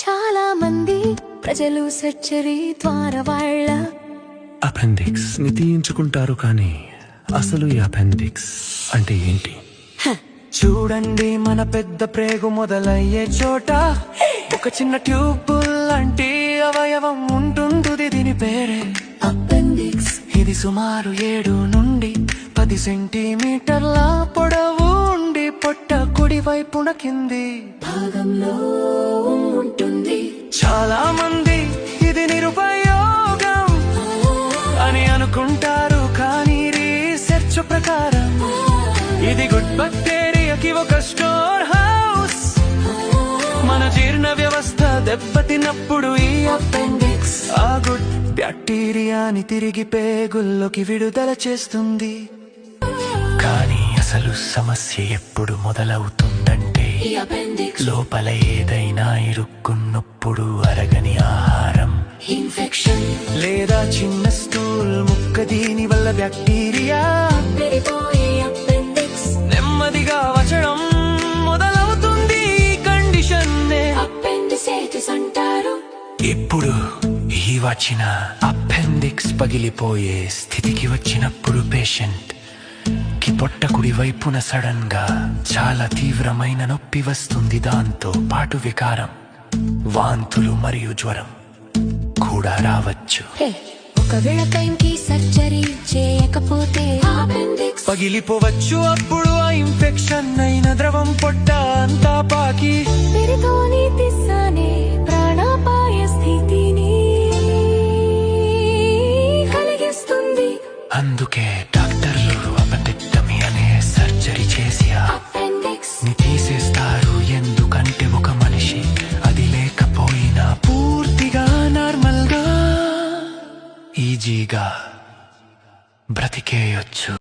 చాలా మంది ప్రజలు సర్జరీ ద్వారా వాళ్ళ అపెండిక్స్ ని తీయించుకుంటారు, కానీ అసలు ఈ అపెండిక్స్ అంటే ఏంటి? చూడండి, మన పెద్ద ప్రేగు మొదలయ్యే చోట ఒక చిన్న ట్యూబ్ లాంటి అవయవం ఉంటుంటుంది. దీని పేరే అపెండిక్స్. ఇది సుమారు 7 నుండి 10 సెంటీమీటర్ల పొడవు ఉండి పొట్ట కుడి వైపున కింది భాగంలో ఉంటుంది. చాలా మంది ఇది నిరుపయోగం అని అనుకుంటారు, కానీ రీసెర్చ్ ప్రకారం ఇది గుడ్ బ్యాక్టీరియాకి ఒక స్టోర్ హౌస్. మన జీర్ణ వ్యవస్థ దెబ్బతిన్నప్పుడు ఈ అపెండిక్స్ ఆ గుడ్ బ్యాక్టీరియాని తిరిగి పేగుల్లోకి విడుదల చేస్తుంది. కానీ అసలు సమస్య ఎప్పుడు మొదలవుతుందంటే, ఈ అపెండిక్స్ లోపల ఏదైనా ఇరుక్కున్నప్పుడు అరగని ఆహారం, ఇన్ఫెక్షన్ లేదా చిన్న స్టూల్ ముక్క, దీని వల్ల బ్యాక్టీరియా పెరిగిపోయే అపెండిక్స్ నెమ్మదిగా వచ్చడం మొదలవుతుంది. ఈ కండిషన్ అపెండిసైటిస్ అంటారు. ఇప్పుడు ఈ వచ్చిన అపెండిక్స్ పగిలిపోయే స్థితికి వచ్చినప్పుడు పేషెంట్ కి పొట్ట కుడి వైపున సడన్ గా చాలా తీవ్రమైన నొప్పి వస్తుంది. దాంతో పాటు వికారం, వాంతులు మరియు జ్వరం కూడా రావచ్చు. ఒకవేళ టైంకి సర్జరీ చేయకపోతే అపెండిక్స్ పగిలిపోవచ్చు. అప్పుడు ఆ ఇన్ఫెక్షన్ అయిన ద్రవం పొట్ట అంతా పాకి పెరితోని తీసానే ప్రాణాపాయ స్థితిని కలిగిస్తుంది. అందుకే డాక్టర్లు అపెండెక్టమీ అనే సర్జరీ చేసి ఆ అపెండిక్స్ ని తీసేస్తారు. ఎందుకంటే ఒక మనిషి అది లేకపోయినా పూర్తిగా నార్మల్ గా ఈజీగా బ్రతికేయొచ్చు.